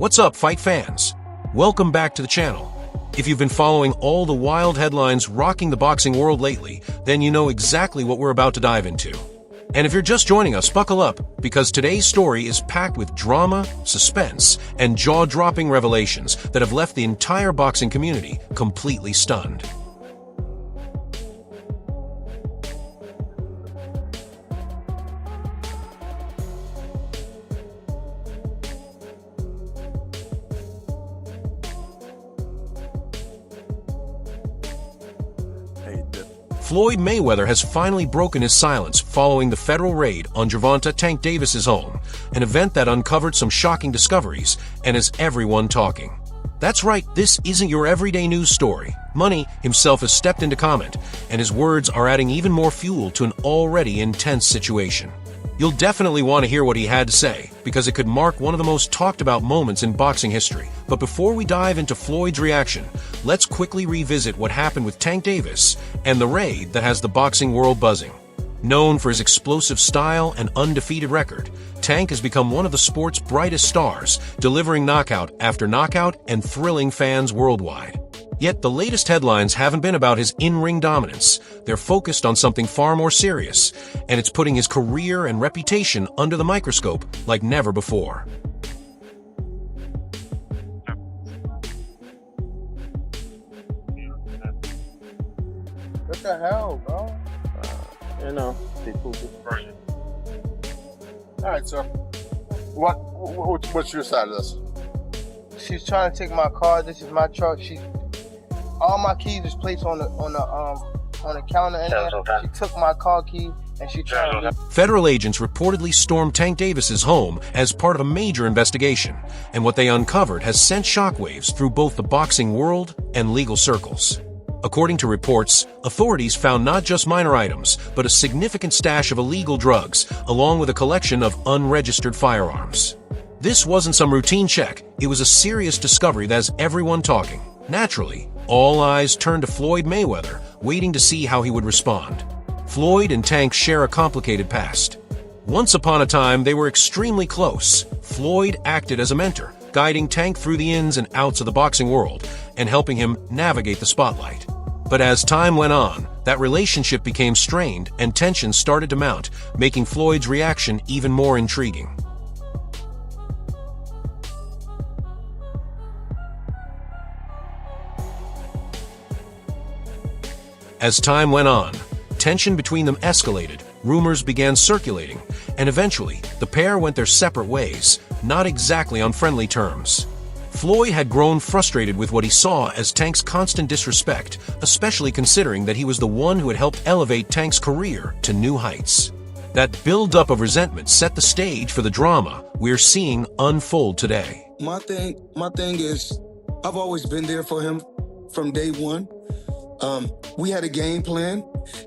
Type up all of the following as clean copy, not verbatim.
What's up, fight fans? Welcome back to the channel. If you've been following all the wild headlines rocking the boxing world lately, then you know exactly what we're about to dive into. And if you're just joining us, buckle up, because today's story is packed with drama, suspense, and jaw-dropping revelations that have left the entire boxing community completely stunned. Floyd Mayweather has finally broken his silence following the federal raid on Gervonta Tank Davis's home, an event that uncovered some shocking discoveries and has everyone talking. That's right, this isn't your everyday news story. Money himself has stepped into comment, and his words are adding even more fuel to an already intense situation. You'll definitely want to hear what he had to say, because it could mark one of the most talked about moments in boxing history. But before we dive into Floyd's reaction, let's quickly revisit what happened with Tank Davis and the raid that has the boxing world buzzing. Known for his explosive style and undefeated record, Tank has become one of the sport's brightest stars, delivering knockout after knockout and thrilling fans worldwide. Yet the latest headlines haven't been about his in-ring dominance. They're focused on something far more serious, and it's putting his career and reputation under the microscope like never before. What the hell, bro? People. Alright, sir. What's your side of this? She's trying to take my car. This is my truck. All my keys is placed on the counter in there. She took my car key and she tried to. Federal agents reportedly stormed Tank Davis's home as part of a major investigation, and what they uncovered has sent shockwaves through both the boxing world and legal circles. According to reports, authorities found not just minor items, but a significant stash of illegal drugs, along with a collection of unregistered firearms. This wasn't some routine check. It was a serious discovery that has everyone talking. Naturally, all eyes turned to Floyd Mayweather, waiting to see how he would respond. Floyd and Tank share a complicated past. Once upon a time, they were extremely close. Floyd acted as a mentor, guiding Tank through the ins and outs of the boxing world and helping him navigate the spotlight. But as time went on, that relationship became strained and tensions started to mount, making Floyd's reaction even more intriguing. As time went on, tension between them escalated, rumors began circulating, and eventually, the pair went their separate ways, not exactly on friendly terms. Floyd had grown frustrated with what he saw as Tank's constant disrespect, especially considering that he was the one who had helped elevate Tank's career to new heights. That build-up of resentment set the stage for the drama we're seeing unfold today. My thing is, I've always been there for him from day one. We had a game plan,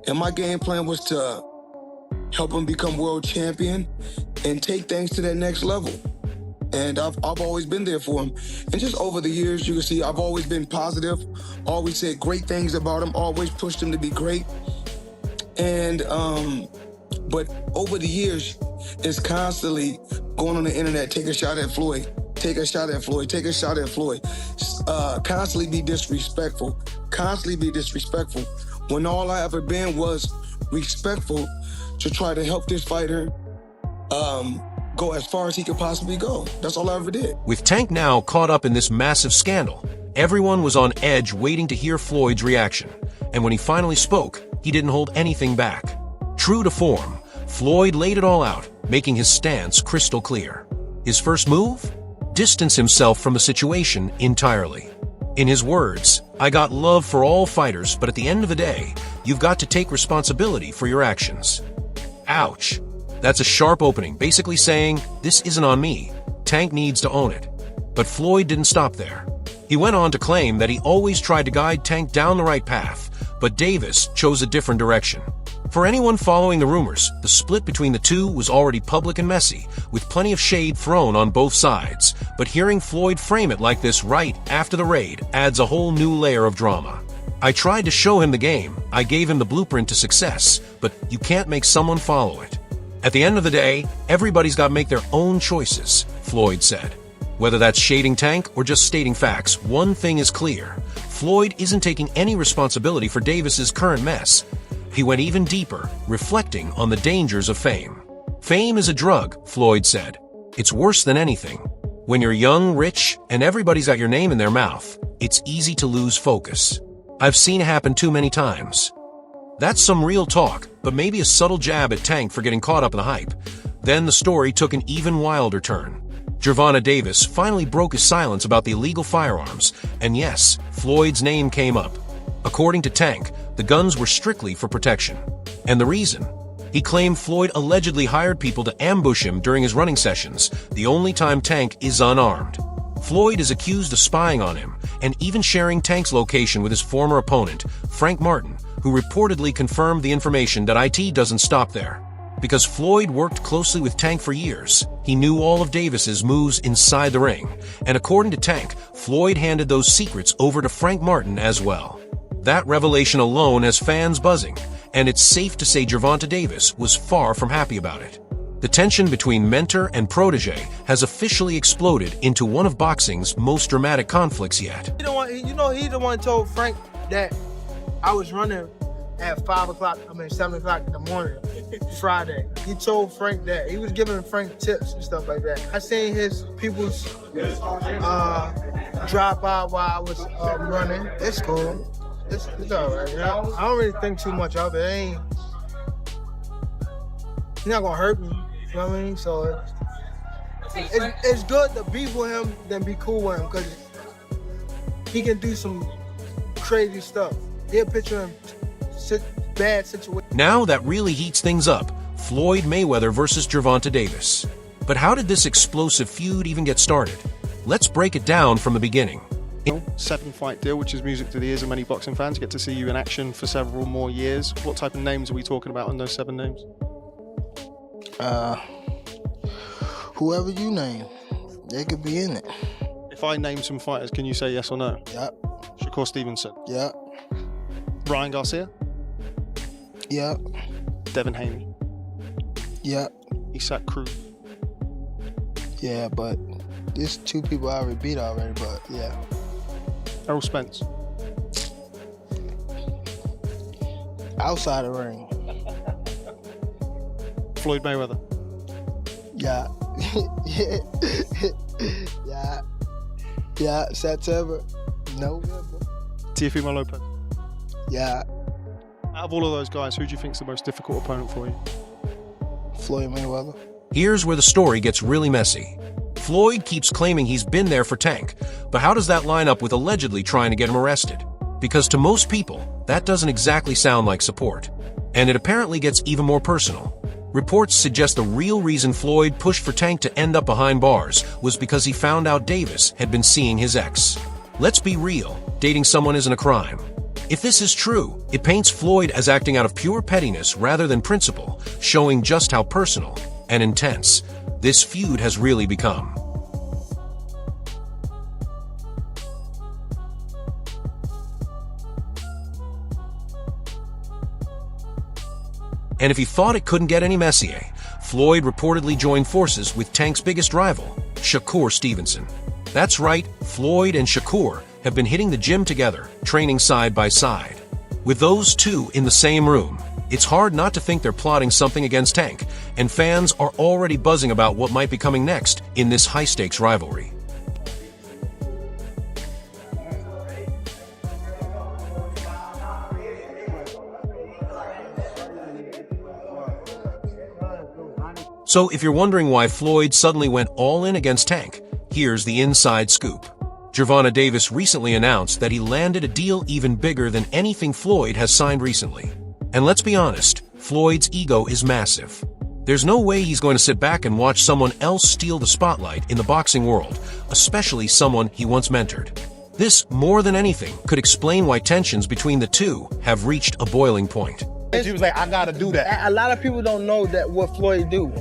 and my game plan was to help him become world champion and take things to that next level. And I've always been there for him. And just over the years, you can see I've always been positive, always said great things about him, always pushed him to be great. And, but over the years, it's constantly going on the internet, take a shot at Floyd, take a shot at Floyd, take a shot at Floyd. Constantly be disrespectful, when all I ever been was respectful to try to help this fighter go as far as he could possibly go. That's all I ever did. With Tank now caught up in this massive scandal, everyone was on edge waiting to hear Floyd's reaction. And when he finally spoke, he didn't hold anything back. True to form, Floyd laid it all out, making his stance crystal clear. His first move? Distance himself from the situation entirely. In his words, "I got love for all fighters, but at the end of the day, you've got to take responsibility for your actions." Ouch. That's a sharp opening, basically saying, this isn't on me. Tank needs to own it. But Floyd didn't stop there. He went on to claim that he always tried to guide Tank down the right path, but Davis chose a different direction. For anyone following the rumors, the split between the two was already public and messy, with plenty of shade thrown on both sides. But hearing Floyd frame it like this right after the raid adds a whole new layer of drama. "I tried to show him the game. I gave him the blueprint to success, but you can't make someone follow it. At the end of the day, everybody's got to make their own choices," Floyd said. Whether that's shading Tank or just stating facts, one thing is clear. Floyd isn't taking any responsibility for Davis's current mess. He went even deeper, reflecting on the dangers of fame. Fame is a drug, Floyd said. It's worse than anything. When you're young, rich, and everybody's got your name in their mouth, it's easy to lose focus. I've seen it happen too many times. That's some real talk, but maybe a subtle jab at Tank for getting caught up in the hype. Then the story took an even wilder turn. Gervonta Davis finally broke his silence about the illegal firearms, and yes, Floyd's name came up. According to Tank, the guns were strictly for protection. And the reason? He claimed Floyd allegedly hired people to ambush him during his running sessions, the only time Tank is unarmed. Floyd is accused of spying on him, and even sharing Tank's location with his former opponent, Frank Martin, who reportedly confirmed the information that IT doesn't stop there. Because Floyd worked closely with Tank for years, he knew all of Davis's moves inside the ring, and according to Tank, Floyd handed those secrets over to Frank Martin as well. That revelation alone has fans buzzing, and it's safe to say Gervonta Davis was far from happy about it. The tension between mentor and protege has officially exploded into one of boxing's most dramatic conflicts yet. He's the one told Frank that I was running at 7 o'clock in the morning, Friday. He told Frank that. He was giving Frank tips and stuff like that. I seen his people's drive by while I was running. It's cool. It's all right. You know? I don't really think too much of it. He's not gonna hurt me. You know what I mean? So it's good to be with him than be cool with him, because he can do some crazy stuff. He'll picture him bad situation. Now that really heats things up. Floyd Mayweather versus Gervonta Davis. But how did this explosive feud even get started? Let's break it down from the beginning. 7-fight deal, which is music to the ears of many boxing fans. Get to see you in action for several more years. What type of names are we talking about on those 7 names? Whoever you name, they could be in it. If I name some fighters, can you say yes or no? Yep. Shakur Stevenson. Yep. Ryan Garcia. Yep. Devin Haney. Yep. Isaac Cruz. Yeah, but there's 2 people I already beat already, but yeah. Errol Spence. Outside the ring. Floyd Mayweather. Yeah. Yeah. Yeah. September. November. Teofimo Lopez. Yeah. Out of all of those guys, who do you think is the most difficult opponent for you? Floyd Mayweather. Here's where the story gets really messy. Floyd keeps claiming he's been there for Tank, but how does that line up with allegedly trying to get him arrested? Because to most people, that doesn't exactly sound like support. And it apparently gets even more personal. Reports suggest the real reason Floyd pushed for Tank to end up behind bars was because he found out Davis had been seeing his ex. Let's be real, dating someone isn't a crime. If this is true, it paints Floyd as acting out of pure pettiness rather than principle, showing just how personal and intense this feud has really become. And if he thought it couldn't get any messier, Floyd reportedly joined forces with Tank's biggest rival, Shakur Stevenson. That's right, Floyd and Shakur have been hitting the gym together, training side by side. With those two in the same room, it's hard not to think they're plotting something against Tank, and fans are already buzzing about what might be coming next in this high-stakes rivalry. So if you're wondering why Floyd suddenly went all in against Tank, here's the inside scoop. Gervonta Davis recently announced that he landed a deal even bigger than anything Floyd has signed recently. And let's be honest, Floyd's ego is massive. There's no way he's going to sit back and watch someone else steal the spotlight in the boxing world, especially someone he once mentored. This, more than anything, could explain why tensions between the two have reached a boiling point. He was like, I gotta do that. A lot of people don't know that what Floyd do.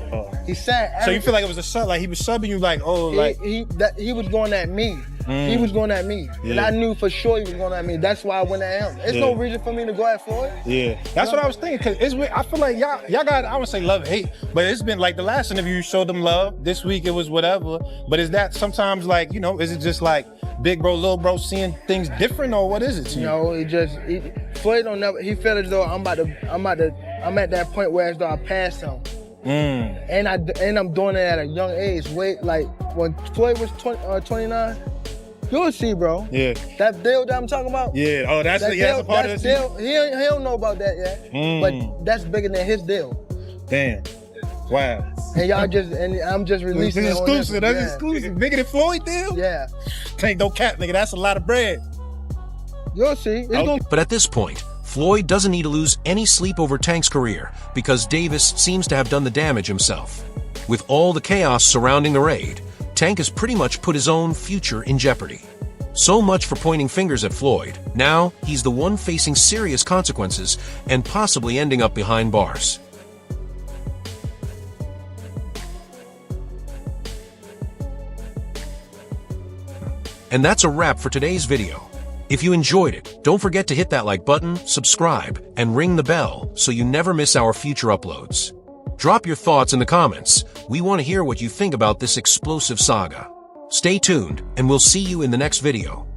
He said. So you feel like it was a sub, like he was subbing you, like, oh, like he was going at me. He was going at me. And I knew for sure he was going at me. That's why I went at him. There's no reason for me to go at Floyd. Yeah, that's what I was thinking. Cause I feel like y'all got, I wouldn't say love, hate, but it's been like the last interview you showed them love. This week it was whatever. But is that sometimes like, you know, is it just like big bro, little bro seeing things different, or what is it to you? No, Floyd don't never, he felt as though I'm at that point where as though I passed him. And I'm doing it at a young age. Like when Floyd was 29, you'll see, bro. Yeah. That deal that I'm talking about. Yeah. Oh, that's a part of the deal. He don't know about that yet. But that's bigger than his deal. Damn. Wow. And I'm just releasing it. This is exclusive. That's exclusive. Bigger than Floyd deal? Yeah. Ain't no cap, nigga. That's a lot of bread. You'll see. But at this point, Floyd doesn't need to lose any sleep over Tank's career because Davis seems to have done the damage himself. With all the chaos surrounding the raid, Tank has pretty much put his own future in jeopardy. So much for pointing fingers at Floyd. Now, he's the one facing serious consequences and possibly ending up behind bars. And that's a wrap for today's video. If you enjoyed it, don't forget to hit that like button, subscribe, and ring the bell so you never miss our future uploads. Drop your thoughts in the comments. We want to hear what you think about this explosive saga. Stay tuned, and we'll see you in the next video.